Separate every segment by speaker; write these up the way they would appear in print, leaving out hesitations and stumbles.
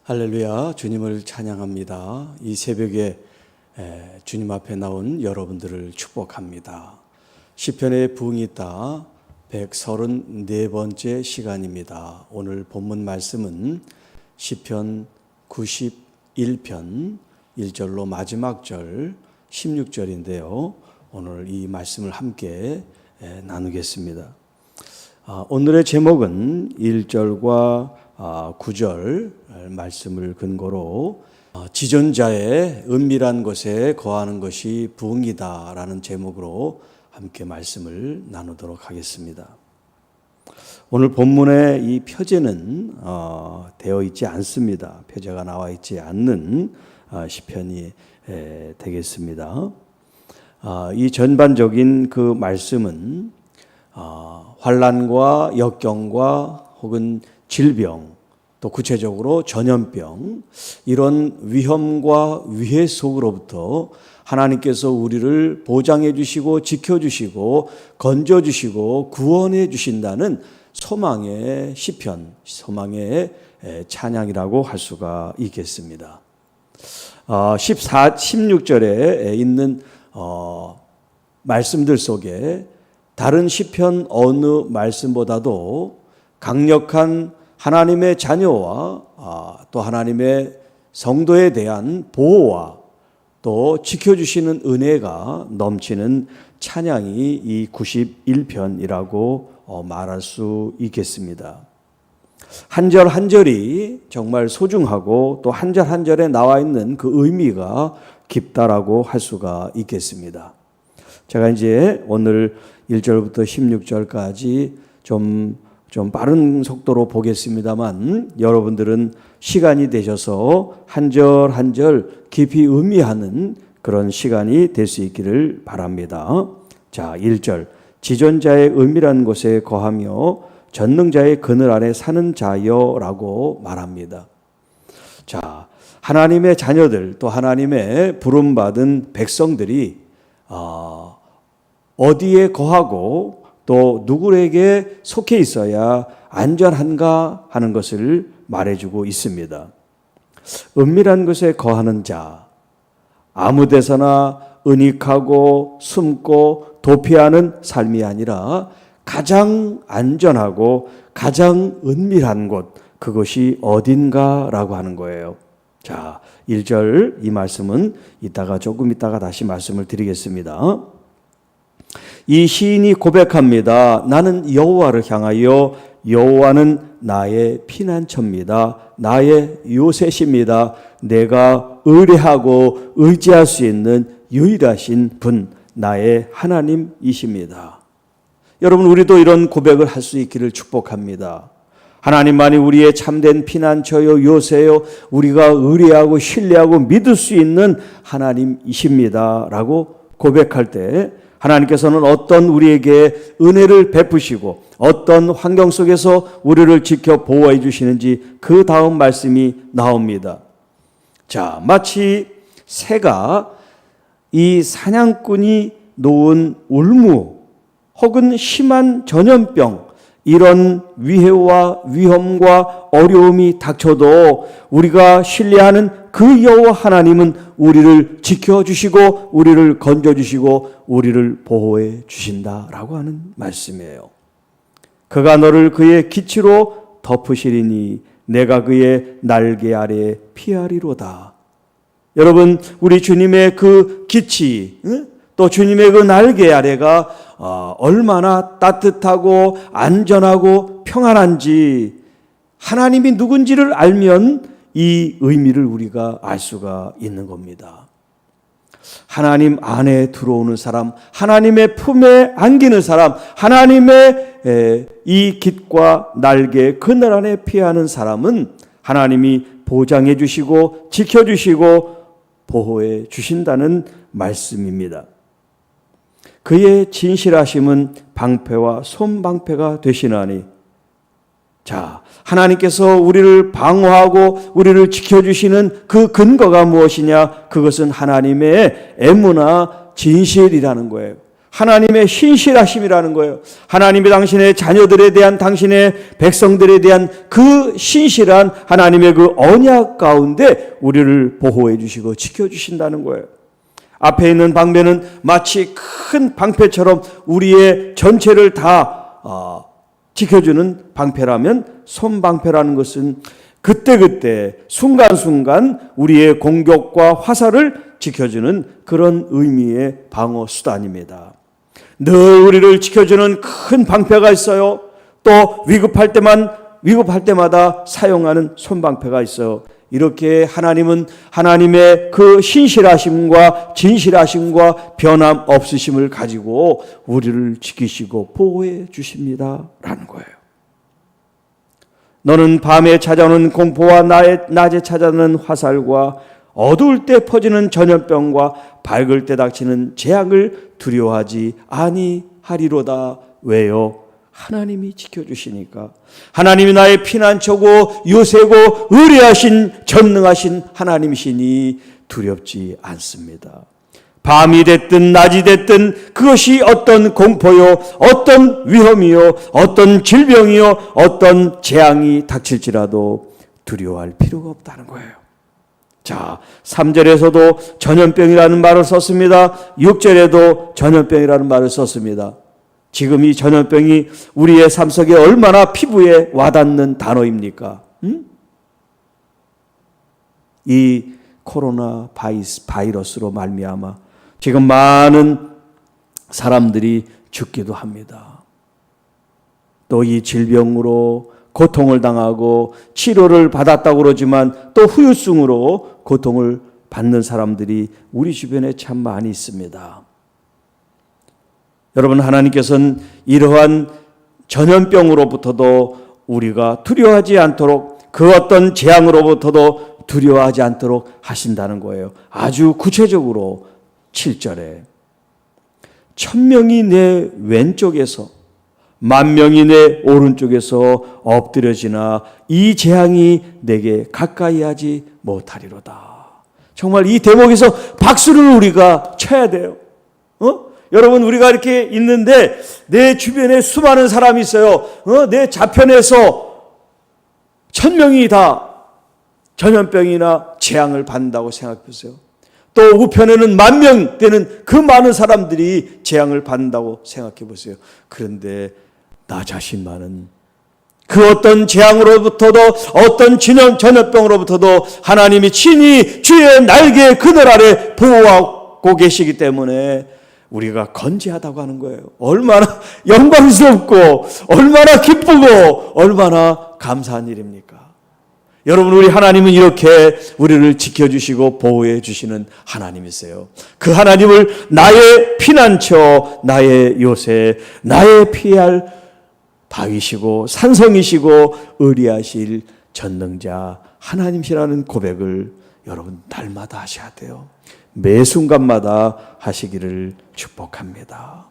Speaker 1: 할렐루야, 주님을 찬양합니다. 이 새벽에 주님 앞에 나온 여러분들을 축복합니다. 시편의 부흥이 있다 134번째 시간입니다. 오늘 본문 말씀은 시편 91편 1절로 마지막 절 16절인데요. 오늘 이 말씀을 함께 나누겠습니다. 오늘의 제목은 1절과 9절 말씀을 근거로 지존자의 은밀한 곳에 거하는 것이 부흥이다라는 제목으로 함께 말씀을 나누도록 하겠습니다. 오늘 본문의 이 표제는 되어 있지 않습니다. 표제가 나와 있지 않는 시편이 되겠습니다. 이 전반적인 그 말씀은 환난과 역경과 혹은 질병, 또 구체적으로 전염병, 이런 위험과 위해 속으로부터 하나님께서 우리를 보장해 주시고 지켜주시고 건져주시고 구원해 주신다는 소망의 시편, 소망의 찬양이라고 할 수가 있겠습니다. 16절에 있는 말씀들 속에 다른 시편 어느 말씀보다도 강력한 하나님의 자녀와 또 하나님의 성도에 대한 보호와 또 지켜주시는 은혜가 넘치는 찬양이 이 91편이라고 말할 수 있겠습니다. 한 절 한 절이 정말 소중하고 또 한 절 한 절에 나와 있는 그 의미가 깊다라고 할 수가 있겠습니다. 제가 이제 오늘 1절부터 16절까지 좀 빠른 속도로 보겠습니다만 여러분들은 시간이 되셔서 한 절 한 절 깊이 의미하는 그런 시간이 될 수 있기를 바랍니다. 자, 1절 지존자의 은밀한 곳에 거하며 전능자의 그늘 아래 사는 자여라고 말합니다. 자, 하나님의 자녀들 또 하나님의 부름받은 백성들이 어디에 거하고 또 누구에게 속해 있어야 안전한가 하는 것을 말해주고 있습니다. 은밀한 곳에 거하는 자, 아무 데서나 은닉하고 숨고 도피하는 삶이 아니라 가장 안전하고 가장 은밀한 곳, 그것이 어딘가라고 하는 거예요. 자, 1절 이 말씀은 조금 이따가 다시 말씀을 드리겠습니다. 이 시인이 고백합니다. 나는 여호와를 향하여 여호와는 나의 피난처입니다. 나의 요새십니다. 내가 의뢰하고 의지할 수 있는 유일하신 분, 나의 하나님이십니다. 여러분, 우리도 이런 고백을 할 수 있기를 축복합니다. 하나님만이 우리의 참된 피난처요 요새요 우리가 의뢰하고 신뢰하고 믿을 수 있는 하나님이십니다 라고 고백할 때 하나님께서는 어떤 우리에게 은혜를 베푸시고 어떤 환경 속에서 우리를 지켜 보호해 주시는지 그 다음 말씀이 나옵니다. 자, 마치 새가 이 사냥꾼이 놓은 울무 혹은 심한 전염병, 이런 위해와 위험과 어려움이 닥쳐도 우리가 신뢰하는 그 여호와 하나님은 우리를 지켜주시고 우리를 건져주시고 우리를 보호해 주신다라고 하는 말씀이에요. 그가 너를 그의 기치로 덮으시리니 내가 그의 날개 아래 피하리로다. 여러분, 우리 주님의 그 기치 또 주님의 그 날개 아래가 얼마나 따뜻하고 안전하고 평안한지 하나님이 누군지를 알면 이 의미를 우리가 알 수가 있는 겁니다. 하나님 안에 들어오는 사람, 하나님의 품에 안기는 사람, 하나님의 이 깃과 날개 그늘 안에 피하는 사람은 하나님이 보장해 주시고 지켜주시고 보호해 주신다는 말씀입니다. 그의 진실하심은 방패와 손방패가 되시나니, 자, 하나님께서 우리를 방어하고 우리를 지켜주시는 그 근거가 무엇이냐? 그것은 하나님의 애무나 진실이라는 거예요. 하나님의 신실하심이라는 거예요. 하나님이 당신의 자녀들에 대한, 당신의 백성들에 대한 그 신실한 하나님의 그 언약 가운데 우리를 보호해 주시고 지켜주신다는 거예요. 앞에 있는 방패는 마치 큰 방패처럼 우리의 전체를 다 지켜주는 방패라면, 손방패라는 것은 그때그때 순간순간 우리의 공격과 화살을 지켜주는 그런 의미의 방어 수단입니다. 늘 우리를 지켜주는 큰 방패가 있어요. 또 위급할 때마다 사용하는 손방패가 있어요. 이렇게 하나님은 하나님의 그 신실하심과 진실하심과 변함없으심을 가지고 우리를 지키시고 보호해 주십니다 라는 거예요. 너는 밤에 찾아오는 공포와 낮에 찾아오는 화살과 어두울 때 퍼지는 전염병과 밝을 때 닥치는 재앙을 두려워하지 아니하리로다. 왜요? 하나님이 지켜주시니까. 하나님이 나의 피난처고 요새고 의리하신 전능하신 하나님이시니 두렵지 않습니다. 밤이 됐든 낮이 됐든 그것이 어떤 공포요, 어떤 위험이요, 어떤 질병이요, 어떤 재앙이 닥칠지라도 두려워할 필요가 없다는 거예요. 자, 3절에서도 전염병이라는 말을 썼습니다. 6절에도 전염병이라는 말을 썼습니다. 지금 이 전염병이 우리의 삶 속에 얼마나 피부에 와닿는 단어입니까? 이 코로나 바이러스로 말미암아 지금 많은 사람들이 죽기도 합니다. 또 이 질병으로 고통을 당하고 치료를 받았다고 그러지만 또 후유증으로 고통을 받는 사람들이 우리 주변에 참 많이 있습니다. 여러분, 하나님께서는 이러한 전염병으로부터도 우리가 두려워하지 않도록, 그 어떤 재앙으로부터도 두려워하지 않도록 하신다는 거예요. 아주 구체적으로 7절에 1000명이 내 왼쪽에서 10,000명이 내 오른쪽에서 엎드려지나 이 재앙이 내게 가까이 하지 못하리로다. 정말 이 대목에서 박수를 우리가 쳐야 돼요. 여러분, 우리가 이렇게 있는데 내 주변에 수많은 사람이 있어요. 내 좌편에서 1000명이 다 전염병이나 재앙을 받는다고 생각해 보세요. 또 우편에는 10,000명 되는 그 많은 사람들이 재앙을 받는다고 생각해 보세요. 그런데 나 자신만은 그 어떤 재앙으로부터도 어떤 전염병으로부터도 하나님이 친히 주의 날개 그늘 아래 보호하고 계시기 때문에 우리가 건재하다고 하는 거예요. 얼마나 영광스럽고 얼마나 기쁘고 얼마나 감사한 일입니까? 여러분, 우리 하나님은 이렇게 우리를 지켜주시고 보호해 주시는 하나님이세요. 그 하나님을 나의 피난처, 나의 요새, 나의 피할 바위시고 산성이시고 의리하실 전능자 하나님이시라는 고백을 여러분 날마다 하셔야 돼요. 매 순간마다 하시기를 축복합니다.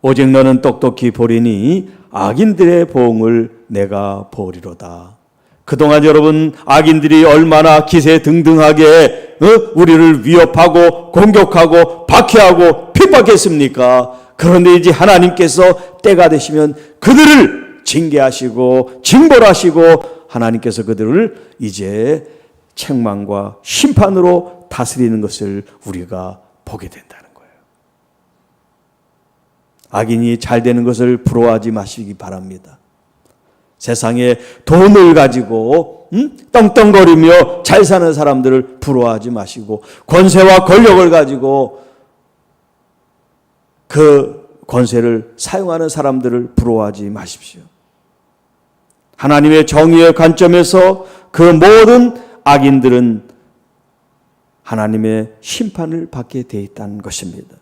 Speaker 1: 오직 너는 똑똑히 보리니 악인들의 보응을 내가 보리로다. 그동안 여러분, 악인들이 얼마나 기세등등하게 우리를 위협하고 공격하고 박해하고 핍박했습니까? 그런데 이제 하나님께서 때가 되시면 그들을 징계하시고 징벌하시고 하나님께서 그들을 이제 책망과 심판으로 다스리는 것을 우리가 보게 된다는 거예요. 악인이 잘 되는 것을 부러워하지 마시기 바랍니다. 세상에 돈을 가지고 떵떵거리며 잘 사는 사람들을 부러워하지 마시고, 권세와 권력을 가지고 그 권세를 사용하는 사람들을 부러워하지 마십시오. 하나님의 정의의 관점에서 그 모든 악인들은 하나님의 심판을 받게 돼 있다는 것입니다.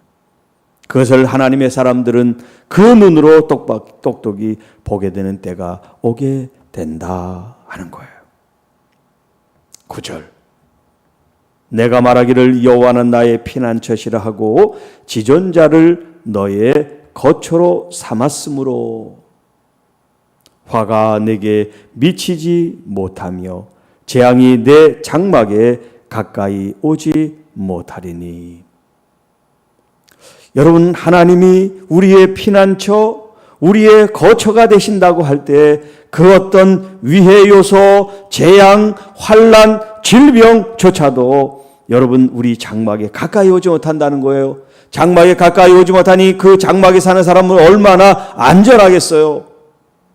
Speaker 1: 그것을 하나님의 사람들은 그 눈으로 똑똑히 보게 되는 때가 오게 된다 하는 거예요. 9절, 내가 말하기를 여호와는 나의 피난처시라 하고 지존자를 너의 거처로 삼았으므로 화가 내게 미치지 못하며 재앙이 내 장막에 가까이 오지 못하리니. 여러분, 하나님이 우리의 피난처, 우리의 거처가 되신다고 할 때 그 어떤 위해 요소, 재앙, 환난, 질병조차도 여러분 우리 장막에 가까이 오지 못한다는 거예요. 장막에 가까이 오지 못하니 그 장막에 사는 사람은 얼마나 안전하겠어요.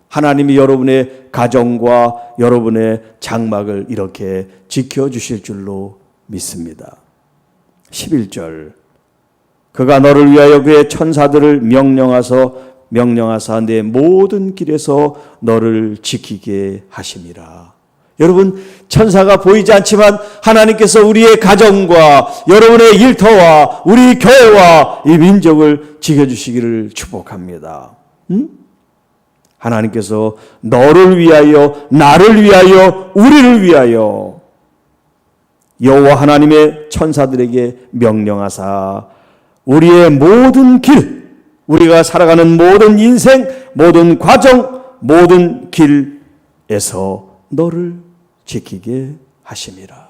Speaker 1: 하나님이 여러분의 가정과 여러분의 장막을 이렇게 지켜주실 줄로 믿습니다. 11절, 그가 너를 위하여 그의 천사들을 명령하사 내 모든 길에서 너를 지키게 하심이라. 여러분, 천사가 보이지 않지만 하나님께서 우리의 가정과 여러분의 일터와 우리 교회와 이 민족을 지켜주시기를 축복합니다. 하나님께서 너를 위하여, 나를 위하여, 우리를 위하여 여호와 하나님의 천사들에게 명령하사 우리의 모든 길, 우리가 살아가는 모든 인생, 모든 과정, 모든 길에서 너를 지키게 하심이라.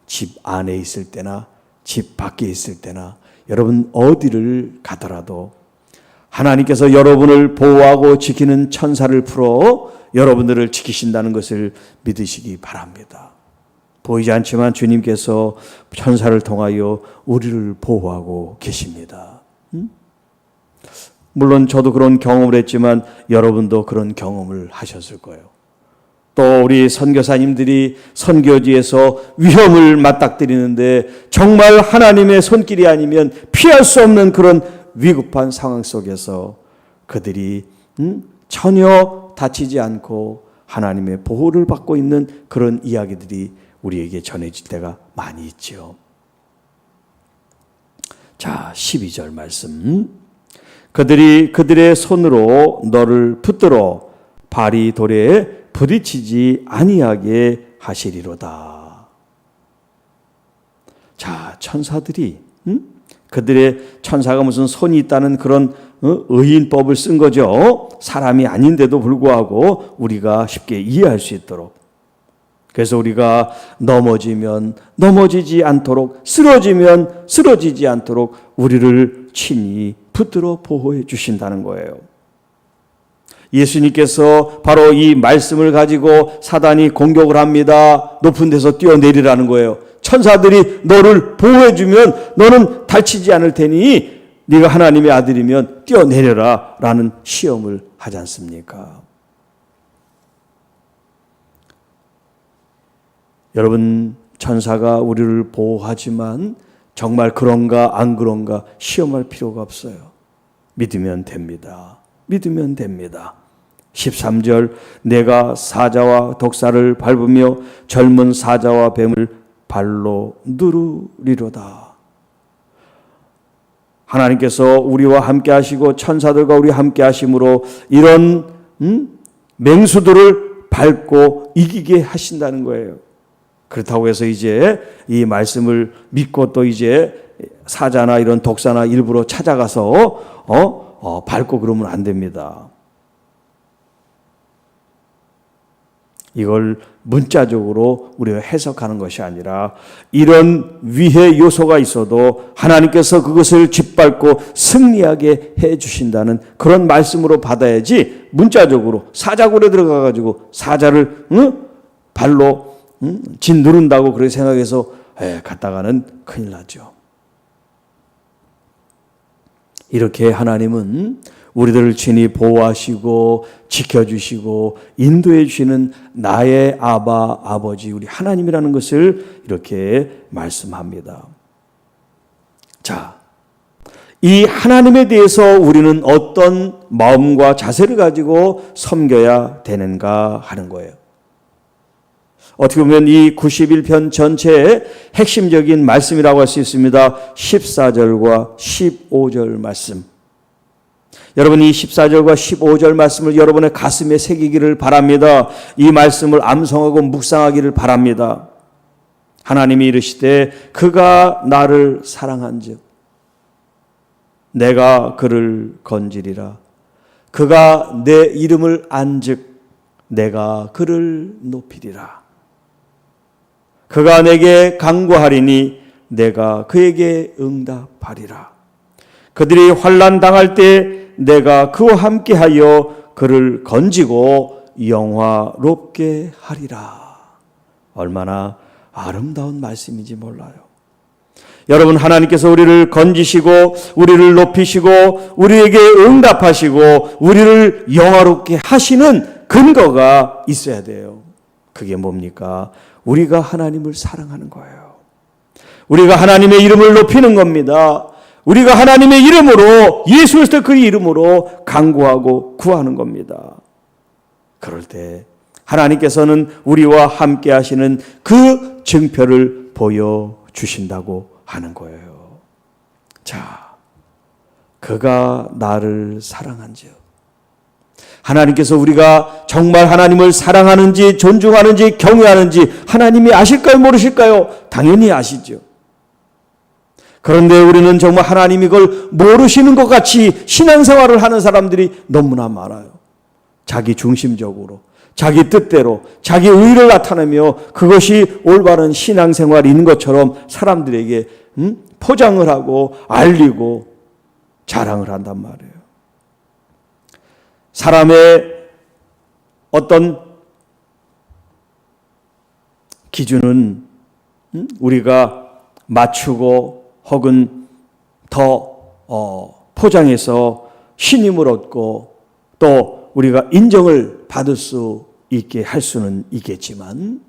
Speaker 1: 집 안에 있을 때나 집 밖에 있을 때나 여러분 어디를 가더라도 하나님께서 여러분을 보호하고 지키는 천사를 풀어 여러분들을 지키신다는 것을 믿으시기 바랍니다. 보이지 않지만 주님께서 천사를 통하여 우리를 보호하고 계십니다. 물론 저도 그런 경험을 했지만 여러분도 그런 경험을 하셨을 거예요. 또 우리 선교사님들이 선교지에서 위험을 맞닥뜨리는데 정말 하나님의 손길이 아니면 피할 수 없는 그런 위급한 상황 속에서 그들이 전혀 다치지 않고 하나님의 보호를 받고 있는 그런 이야기들이 우리에게 전해질 때가 많이 있죠. 자, 12절 말씀. 그들이 그들의 손으로 너를 붙들어 발이 돌에 부딪히지 아니하게 하시리로다. 자, 천사들이 그들의 천사가 무슨 손이 있다는 그런 의인법을 쓴 거죠. 사람이 아닌데도 불구하고 우리가 쉽게 이해할 수 있도록. 그래서 우리가 넘어지면 넘어지지 않도록, 쓰러지면 쓰러지지 않도록 우리를 친히 붙들어 보호해 주신다는 거예요. 예수님께서 바로 이 말씀을 가지고 사단이 공격을 합니다. 높은 데서 뛰어내리라는 거예요. 천사들이 너를 보호해 주면 너는 다치지 않을 테니 네가 하나님의 아들이면 뛰어내려라 라는 시험을 하지 않습니까? 여러분, 천사가 우리를 보호하지만 정말 그런가 안 그런가 시험할 필요가 없어요. 믿으면 됩니다. 믿으면 됩니다. 13절, 내가 사자와 독사를 밟으며 젊은 사자와 뱀을 발로 누르리로다. 하나님께서 우리와 함께 하시고 천사들과 우리 함께 하심으로 이런 맹수들을 밟고 이기게 하신다는 거예요. 그렇다고 해서 이제 이 말씀을 믿고 또 이제 사자나 이런 독사나 일부러 찾아가서 밟고 그러면 안 됩니다. 이걸 문자적으로 우리가 해석하는 것이 아니라 이런 위해 요소가 있어도 하나님께서 그것을 짓밟고 승리하게 해 주신다는 그런 말씀으로 받아야지 문자적으로 사자굴에 들어가 가지고 사자를 발로 진 누른다고 그렇게 생각해서 갔다가는 큰일 나죠. 이렇게 하나님은 우리들을 친히 보호하시고 지켜주시고 인도해 주시는 나의 아바 아버지 우리 하나님이라는 것을 이렇게 말씀합니다. 자, 이 하나님에 대해서 우리는 어떤 마음과 자세를 가지고 섬겨야 되는가 하는 거예요. 어떻게 보면 이 91편 전체의 핵심적인 말씀이라고 할 수 있습니다. 14절과 15절 말씀. 여러분, 이 14절과 15절 말씀을 여러분의 가슴에 새기기를 바랍니다. 이 말씀을 암송하고 묵상하기를 바랍니다. 하나님이 이르시되 그가 나를 사랑한즉 내가 그를 건지리라. 그가 내 이름을 안즉 내가 그를 높이리라. 그가 내게 간구하리니 내가 그에게 응답하리라. 그들이 환난 당할 때 내가 그와 함께하여 그를 건지고 영화롭게 하리라. 얼마나 아름다운 말씀인지 몰라요. 여러분, 하나님께서 우리를 건지시고 우리를 높이시고 우리에게 응답하시고 우리를 영화롭게 하시는 근거가 있어야 돼요. 그게 뭡니까? 우리가 하나님을 사랑하는 거예요. 우리가 하나님의 이름을 높이는 겁니다. 우리가 하나님의 이름으로, 예수 그리스도 그 이름으로 간구하고 구하는 겁니다. 그럴 때 하나님께서는 우리와 함께 하시는 그 증표를 보여주신다고 하는 거예요. 자, 그가 나를 사랑한지요. 하나님께서 우리가 정말 하나님을 사랑하는지 존중하는지 경외하는지 하나님이 아실까요? 모르실까요? 당연히 아시죠. 그런데 우리는 정말 하나님이 이걸 모르시는 것 같이 신앙생활을 하는 사람들이 너무나 많아요. 자기 중심적으로, 자기 뜻대로, 자기 의의를 나타내며 그것이 올바른 신앙생활인 것처럼 사람들에게 포장을 하고 알리고 자랑을 한단 말이에요. 사람의 어떤 기준은 우리가 맞추고 혹은 더 포장해서 신임을 얻고 또 우리가 인정을 받을 수 있게 할 수는 있겠지만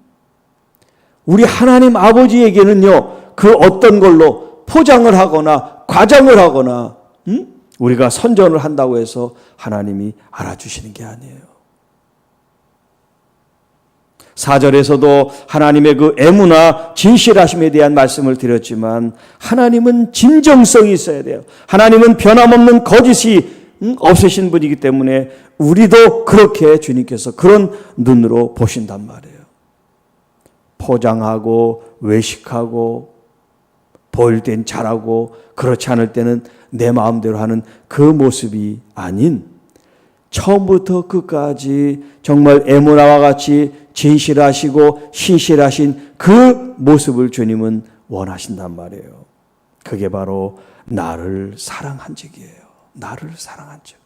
Speaker 1: 우리 하나님 아버지에게는요, 그 어떤 걸로 포장을 하거나 과장을 하거나 우리가 선전을 한다고 해서 하나님이 알아주시는 게 아니에요. 4절에서도 하나님의 그 애무나 진실하심에 대한 말씀을 드렸지만 하나님은 진정성이 있어야 돼요. 하나님은 변함없는 거짓이 없으신 분이기 때문에 우리도 그렇게 주님께서 그런 눈으로 보신단 말이에요. 포장하고 외식하고 보일 땐 잘하고 그렇지 않을 때는 내 마음대로 하는 그 모습이 아닌 처음부터 끝까지 정말 에모나와 같이 진실하시고 신실하신 그 모습을 주님은 원하신단 말이에요. 그게 바로 나를 사랑한 적이에요. 나를 사랑한 적.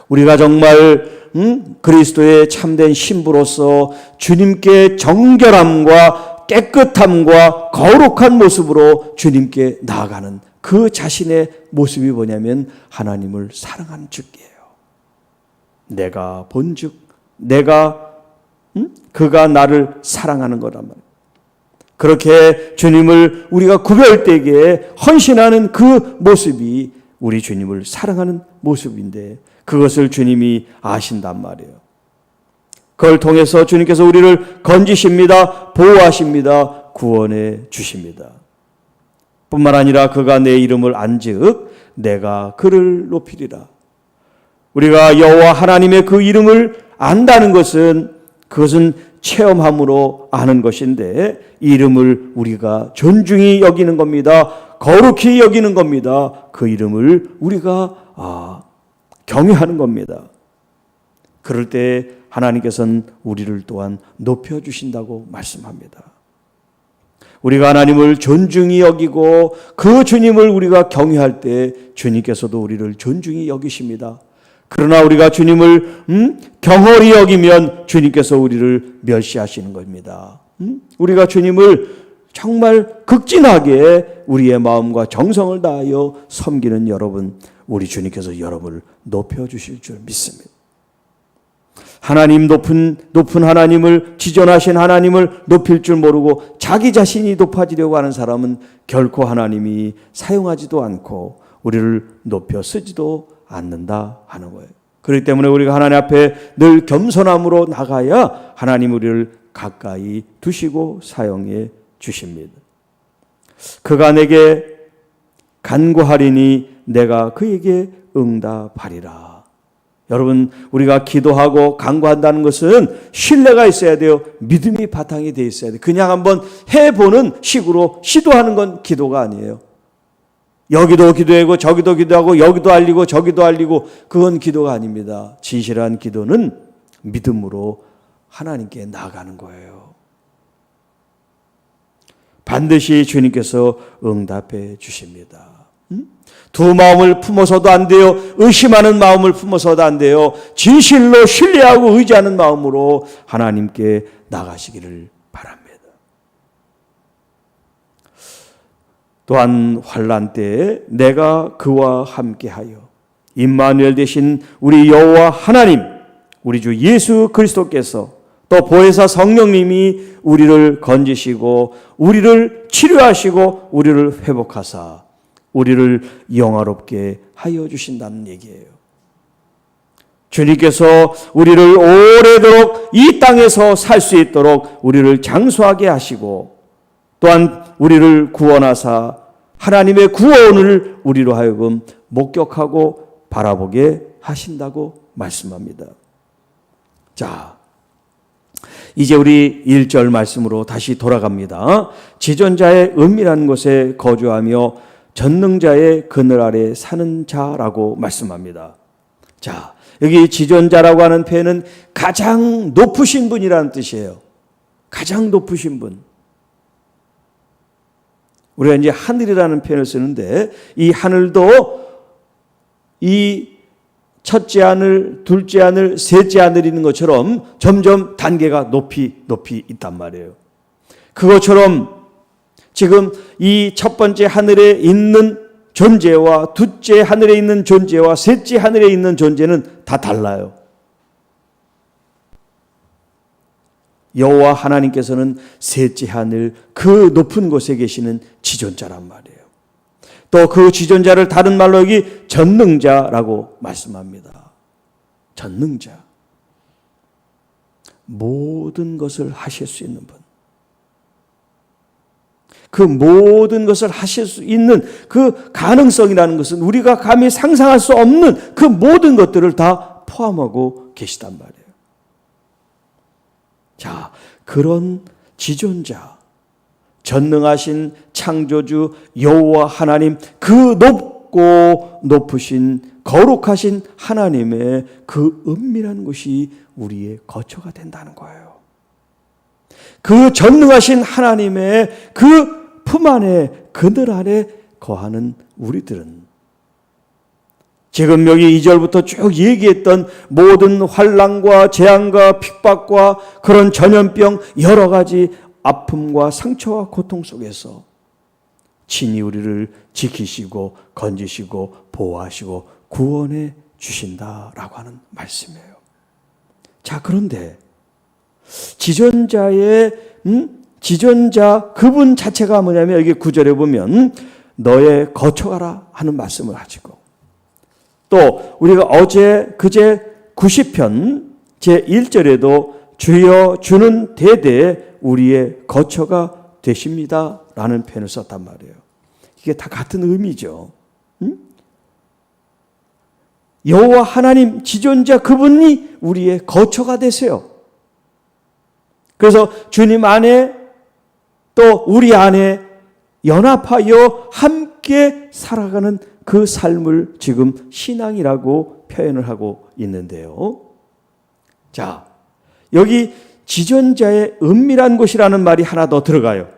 Speaker 1: 우리가 정말 그리스도의 참된 신부로서 주님께 정결함과 깨끗함과 거룩한 모습으로 주님께 나아가는 그 자신의 모습이 뭐냐면 하나님을 사랑하는 즉이에요. 내가 본즉 그가 나를 사랑하는 거란 말이에요. 그렇게 주님을 우리가 구별되게 헌신하는 그 모습이 우리 주님을 사랑하는 모습인데 그것을 주님이 아신단 말이에요. 그걸 통해서 주님께서 우리를 건지십니다. 보호하십니다. 구원해 주십니다. 뿐만 아니라 그가 내 이름을 안즉 내가 그를 높이리라. 우리가 여호와 하나님의 그 이름을 안다는 것은 그것은 체험함으로 아는 것인데 이 이름을 우리가 존중히 여기는 겁니다. 거룩히 여기는 겁니다. 그 이름을 우리가 경외하는 겁니다. 그럴 때 하나님께서는 우리를 또한 높여주신다고 말씀합니다. 우리가 하나님을 존중히 여기고 그 주님을 우리가 경외할 때 주님께서도 우리를 존중히 여기십니다. 그러나 우리가 주님을 경홀히 여기면 주님께서 우리를 멸시하시는 겁니다. 우리가 주님을 정말 극진하게 우리의 마음과 정성을 다하여 섬기는 여러분, 우리 주님께서 여러분을 높여주실 줄 믿습니다. 하나님 높은 하나님을, 지존하신 하나님을 높일 줄 모르고 자기 자신이 높아지려고 하는 사람은 결코 하나님이 사용하지도 않고 우리를 높여 쓰지도 않는다 하는 거예요. 그렇기 때문에 우리가 하나님 앞에 늘 겸손함으로 나가야 하나님 우리를 가까이 두시고 사용해 주십니다. 그가 내게 간구하리니 내가 그에게 응답하리라. 여러분, 우리가 기도하고 간구한다는 것은 신뢰가 있어야 돼요. 믿음이 바탕이 돼 있어야 돼요. 그냥 한번 해보는 식으로 시도하는 건 기도가 아니에요. 여기도 기도하고 저기도 기도하고 여기도 알리고 저기도 알리고 그건 기도가 아닙니다. 진실한 기도는 믿음으로 하나님께 나아가는 거예요. 반드시 주님께서 응답해 주십니다. 두 마음을 품어서도 안 돼요. 의심하는 마음을 품어서도 안 돼요. 진실로 신뢰하고 의지하는 마음으로 하나님께 나가시기를 바랍니다. 또한 환난 때에 내가 그와 함께하여 임마누엘 되신 우리 여호와 하나님, 우리 주 예수 그리스도께서 또 보혜사 성령님이 우리를 건지시고 우리를 치료하시고 우리를 회복하사 우리를 영화롭게 하여 주신다는 얘기예요. 주님께서 우리를 오래도록 이 땅에서 살 수 있도록 우리를 장수하게 하시고 또한 우리를 구원하사 하나님의 구원을 우리로 하여금 목격하고 바라보게 하신다고 말씀합니다. 자, 이제 우리 1절 말씀으로 다시 돌아갑니다. 지존자의 은밀한 곳에 거주하며 전능자의 그늘 아래 사는 자라고 말씀합니다. 자, 여기 지존자라고 하는 표현은 가장 높으신 분이라는 뜻이에요. 가장 높으신 분. 우리가 이제 하늘이라는 표현을 쓰는데 이 하늘도 이 첫째 하늘, 둘째 하늘, 셋째 하늘이 있는 것처럼 점점 단계가 높이 있단 말이에요. 그것처럼 지금 이 첫 번째 하늘에 있는 존재와 둘째 하늘에 있는 존재와 셋째 하늘에 있는 존재는 다 달라요. 여호와 하나님께서는 셋째 하늘 그 높은 곳에 계시는 지존자란 말이에요. 또 그 지존자를 다른 말로 여기 전능자라고 말씀합니다. 전능자. 모든 것을 하실 수 있는 분. 그 모든 것을 하실 수 있는 그 가능성이라는 것은 우리가 감히 상상할 수 없는 그 모든 것들을 다 포함하고 계시단 말이에요. 자, 그런 지존자, 전능하신 창조주 여호와 하나님, 그 높고 높으신 거룩하신 하나님의 그 은밀한 곳이 우리의 거처가 된다는 거예요. 그 전능하신 하나님의 그 품 안에 그늘 아래 거하는 우리들은 지금 여기 2절부터 쭉 얘기했던 모든 환난과 재앙과 핍박과 그런 전염병 여러 가지 아픔과 상처와 고통 속에서 친히 우리를 지키시고 건지시고 보호하시고 구원해 주신다라고 하는 말씀이에요. 자, 그런데 지존자 그분 자체가 뭐냐면 여기 9절에 보면 너의 거처가라 하는 말씀을 하시고 또 우리가 그제 90편 제1절에도 주여 주는 대대 우리의 거처가 되십니다 라는 표현을 썼단 말이에요. 이게 다 같은 의미죠. 여호와 하나님 지존자 그분이 우리의 거처가 되세요. 그래서 주님 안에 또 우리 안에 연합하여 함께 살아가는 그 삶을 지금 신앙이라고 표현을 하고 있는데요. 자, 여기 지존자의 은밀한 곳이라는 말이 하나 더 들어가요.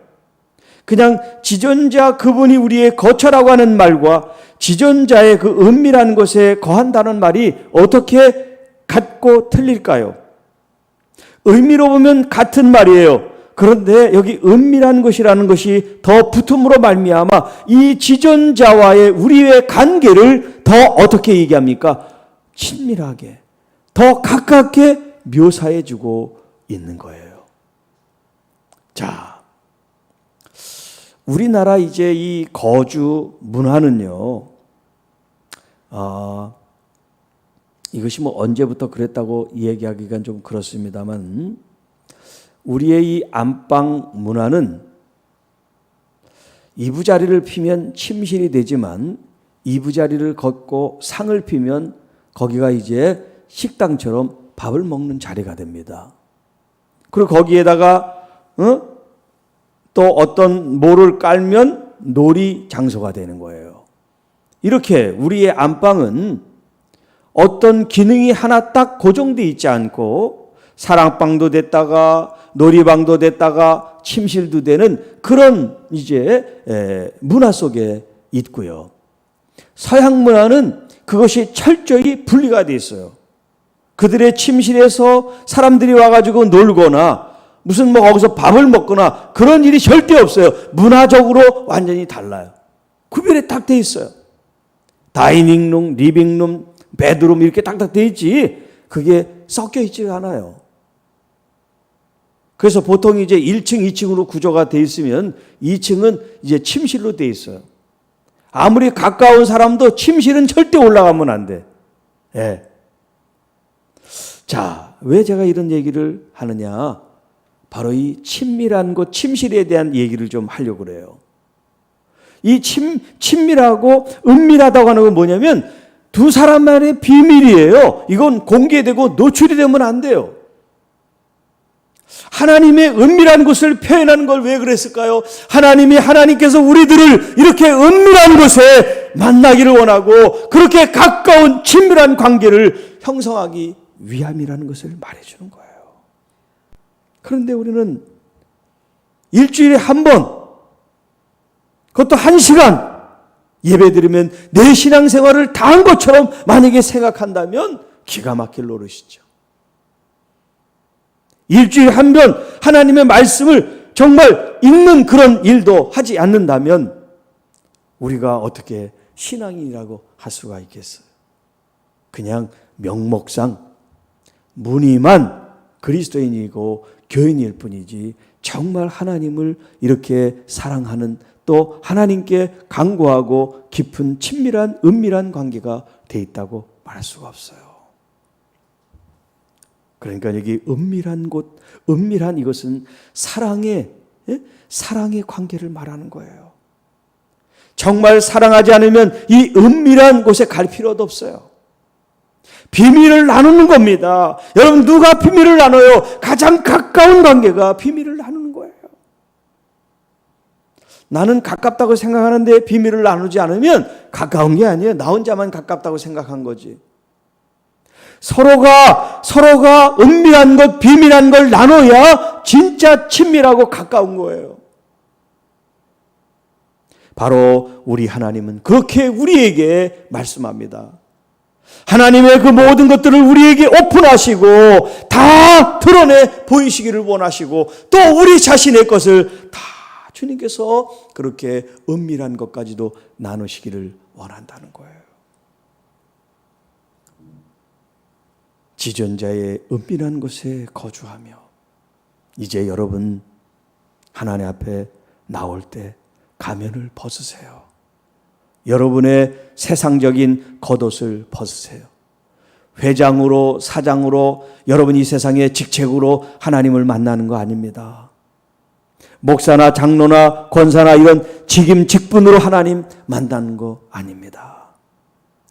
Speaker 1: 그냥 지존자 그분이 우리의 거처라고 하는 말과 지존자의 그 은밀한 곳에 거한다는 말이 어떻게 같고 틀릴까요? 의미로 보면 같은 말이에요. 그런데 여기 은밀한 것이라는 것이 더 붙음으로 말미암아 이 지존자와의 우리의 관계를 더 어떻게 얘기합니까? 친밀하게, 더 가깝게 묘사해주고 있는 거예요. 자, 우리나라 이제 이 거주 문화는요, 이것이 뭐 언제부터 그랬다고 얘기하기가 좀 그렇습니다만, 우리의 이 안방 문화는 이부자리를 피면 침실이 되지만 이부자리를 걷고 상을 피면 거기가 이제 식당처럼 밥을 먹는 자리가 됩니다. 그리고 거기에다가 또 어떤 모를 깔면 놀이 장소가 되는 거예요. 이렇게 우리의 안방은 어떤 기능이 하나 딱 고정되어 있지 않고 사랑방도 됐다가 놀이방도 됐다가 침실도 되는 그런 이제 문화 속에 있고요. 서양 문화는 그것이 철저히 분리가 돼 있어요. 그들의 침실에서 사람들이 와가지고 놀거나 무슨 뭐 거기서 밥을 먹거나 그런 일이 절대 없어요. 문화적으로 완전히 달라요. 구별이 딱 돼 있어요. 다이닝룸, 리빙룸, 베드룸 이렇게 딱딱 돼 있지 그게 섞여 있지 않아요. 그래서 보통 이제 1층, 2층으로 구조가 돼 있으면 2층은 이제 침실로 돼 있어요. 아무리 가까운 사람도 침실은 절대 올라가면 안 돼. 예. 자, 왜 제가 이런 얘기를 하느냐? 바로 이 친밀한 곳, 침실에 대한 얘기를 좀 하려고 그래요. 이 친밀하고 은밀하다고 하는 건 뭐냐면 두 사람만의 비밀이에요. 이건 공개되고 노출이 되면 안 돼요. 하나님의 은밀한 곳을 표현하는 걸 왜 그랬을까요? 하나님께서 우리들을 이렇게 은밀한 곳에 만나기를 원하고 그렇게 가까운 친밀한 관계를 형성하기 위함이라는 것을 말해주는 거예요. 그런데 우리는 일주일에 한 번, 그것도 1시간 예배드리면 내 신앙생활을 다 한 것처럼 만약에 생각한다면 기가 막힐 노릇이죠. 일주일에 한 번 하나님의 말씀을 정말 읽는 그런 일도 하지 않는다면 우리가 어떻게 신앙인이라고 할 수가 있겠어요? 그냥 명목상 무늬만 그리스도인이고 교인일 뿐이지 정말 하나님을 이렇게 사랑하는 또 하나님께 간구하고 깊은 친밀한 은밀한 관계가 돼 있다고 말할 수가 없어요. 그러니까 여기 은밀한 곳, 은밀한 이것은 사랑의 관계를 말하는 거예요. 정말 사랑하지 않으면 이 은밀한 곳에 갈 필요도 없어요. 비밀을 나누는 겁니다. 여러분 누가 비밀을 나눠요? 가장 가까운 관계가 비밀을 나누는 거예요. 나는 가깝다고 생각하는데 비밀을 나누지 않으면 가까운 게 아니에요. 나 혼자만 가깝다고 생각한 거지. 서로가 은밀한 것, 비밀한 걸 나눠야 진짜 친밀하고 가까운 거예요. 바로 우리 하나님은 그렇게 우리에게 말씀합니다. 하나님의 그 모든 것들을 우리에게 오픈하시고 다 드러내 보이시기를 원하시고 또 우리 자신의 것을 다 주님께서 그렇게 은밀한 것까지도 나누시기를 원한다는 거예요. 지존자의 은밀한 곳에 거주하며 이제 여러분 하나님 앞에 나올 때 가면을 벗으세요. 여러분의 세상적인 겉옷을 벗으세요. 회장으로 사장으로 여러분 이 세상의 직책으로 하나님을 만나는 거 아닙니다. 목사나 장로나 권사나 이런 직임 직분으로 하나님 만나는 거 아닙니다.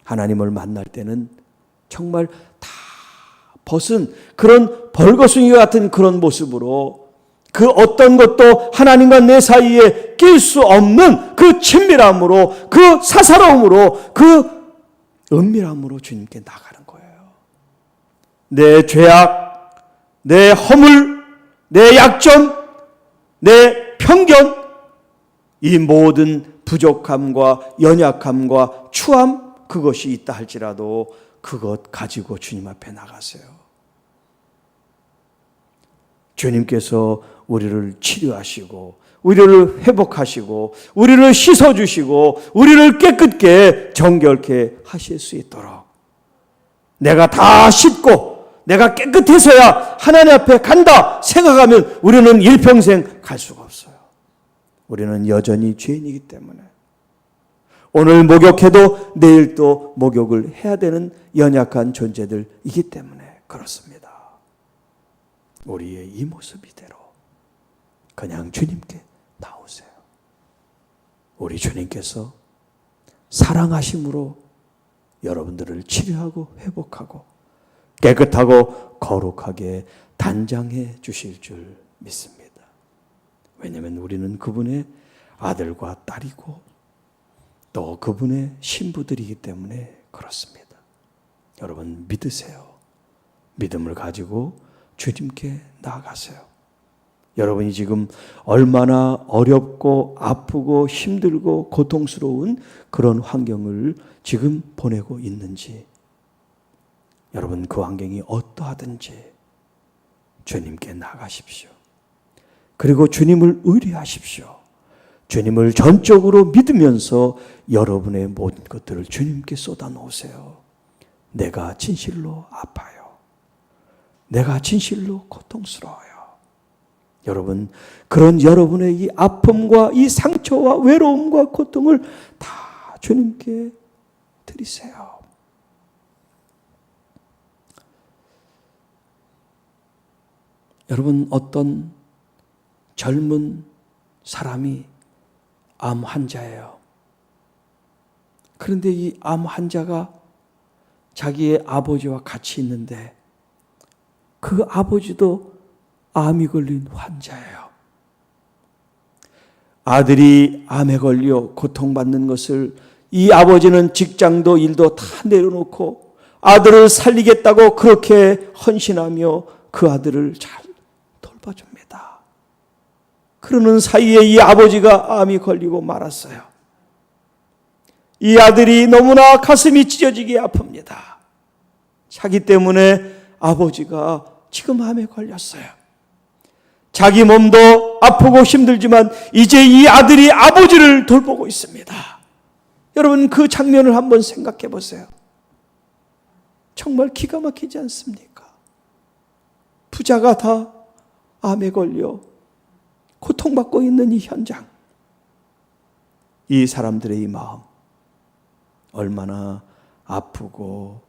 Speaker 1: 하나님을 만날 때는 정말 다 벗은 그런 벌거숭이 같은 그런 모습으로 그 어떤 것도 하나님과 내 사이에 낄 수 없는 그 친밀함으로 그 사사로움으로 그 은밀함으로 주님께 나가는 거예요. 내 죄악, 내 허물, 내 약점, 내 편견, 이 모든 부족함과 연약함과 추함 그것이 있다 할지라도 그것 가지고 주님 앞에 나가세요. 주님께서 우리를 치료하시고 우리를 회복하시고 우리를 씻어주시고 우리를 깨끗게 정결케 하실 수 있도록 내가 다 씻고 내가 깨끗해서야 하나님 앞에 간다 생각하면 우리는 일평생 갈 수가 없어요. 우리는 여전히 죄인이기 때문에 오늘 목욕해도 내일 또 목욕을 해야 되는 연약한 존재들이기 때문에 그렇습니다. 우리의 이 모습 이대로 그냥 주님께 나오세요. 우리 주님께서 사랑하심으로 여러분들을 치료하고 회복하고 깨끗하고 거룩하게 단장해 주실 줄 믿습니다. 왜냐하면 우리는 그분의 아들과 딸이고 또 그분의 신부들이기 때문에 그렇습니다. 여러분 믿으세요. 믿음을 가지고 주님께 나아가세요. 여러분이 지금 얼마나 어렵고 아프고 힘들고 고통스러운 그런 환경을 지금 보내고 있는지, 여러분 그 환경이 어떠하든지 주님께 나가십시오. 그리고 주님을 의뢰하십시오. 주님을 전적으로 믿으면서 여러분의 모든 것들을 주님께 쏟아놓으세요. 내가 진실로 아파요. 내가 진실로 고통스러워요. 여러분, 그런 여러분의 이 아픔과 이 상처와 외로움과 고통을 다 주님께 드리세요. 여러분, 어떤 젊은 사람이 암 환자예요. 그런데 이 암 환자가 자기의 아버지와 같이 있는데 그 아버지도 암이 걸린 환자예요. 아들이 암에 걸려 고통받는 것을 이 아버지는 직장도 일도 다 내려놓고 아들을 살리겠다고 그렇게 헌신하며 그 아들을 잘 돌봐줍니다. 그러는 사이에 이 아버지가 암이 걸리고 말았어요. 이 아들이 너무나 가슴이 찢어지게 아픕니다. 자기 때문에 아버지가 지금 암에 걸렸어요. 자기 몸도 아프고 힘들지만 이제 이 아들이 아버지를 돌보고 있습니다. 여러분, 그 장면을 한번 생각해 보세요. 정말 기가 막히지 않습니까? 부자가 다 암에 걸려 고통받고 있는 이 현장, 이 사람들의 이 마음 얼마나 아프고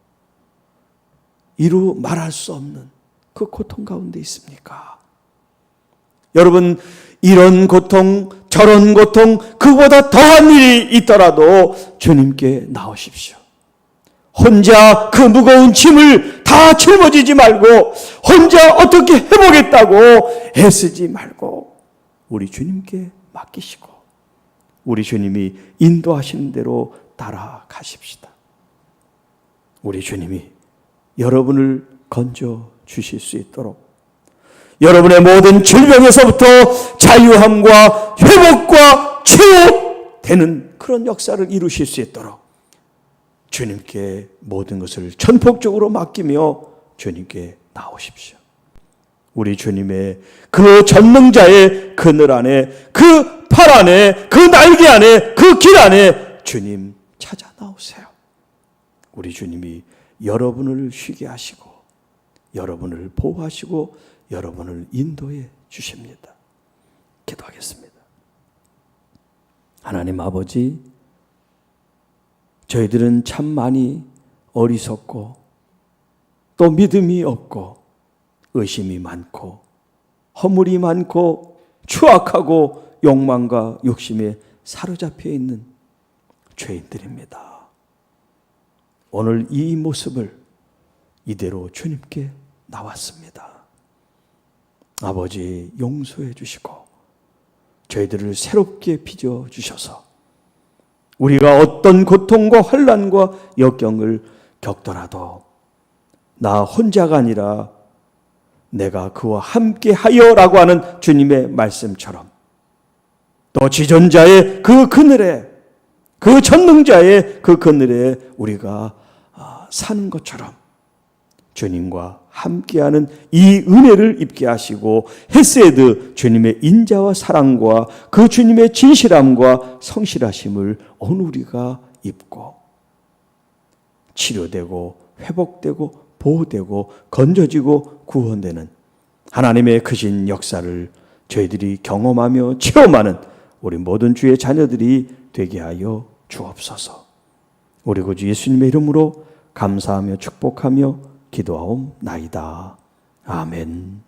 Speaker 1: 이루 말할 수 없는 그 고통 가운데 있습니까? 여러분, 이런 고통, 저런 고통, 그보다 더한 일이 있더라도 주님께 나오십시오. 혼자 그 무거운 짐을 다 짊어지지 말고, 혼자 어떻게 해보겠다고 애쓰지 말고 우리 주님께 맡기시고 우리 주님이 인도하시는 대로 따라가십시다. 우리 주님이 여러분을 건져 주실 수 있도록, 여러분의 모든 질병에서부터 자유함과 회복과 치유되는 그런 역사를 이루실 수 있도록 주님께 모든 것을 전폭적으로 맡기며 주님께 나오십시오. 우리 주님의 그 전능자의 그늘 안에, 그 팔 안에, 그 날개 안에, 그 길 안에 주님 찾아 나오세요. 우리 주님이 여러분을 쉬게 하시고 여러분을 보호하시고 여러분을 인도해 주십니다. 기도하겠습니다. 하나님 아버지, 저희들은 참 많이 어리석고 또 믿음이 없고 의심이 많고 허물이 많고 추악하고 욕망과 욕심에 사로잡혀 있는 죄인들입니다. 오늘 이 모습을 이대로 주님께 나왔습니다. 아버지, 용서해 주시고 저희들을 새롭게 빚어 주셔서 우리가 어떤 고통과 환난과 역경을 겪더라도 나 혼자가 아니라 내가 그와 함께 하여라고 하는 주님의 말씀처럼, 또 지존자의 그 그늘에, 그 전능자의 그 그늘에 우리가 사는 것처럼 주님과 함께하는 이 은혜를 입게 하시고, 헤세드 주님의 인자와 사랑과 그 주님의 진실함과 성실하심을 오늘 우리가 입고 치료되고 회복되고 보호되고 건져지고 구원되는 하나님의 크신 역사를 저희들이 경험하며 체험하는 우리 모든 주의 자녀들이 되게 하여 주옵소서. 우리 구주 예수님의 이름으로 감사하며 축복하며 기도하옵나이다. 아멘.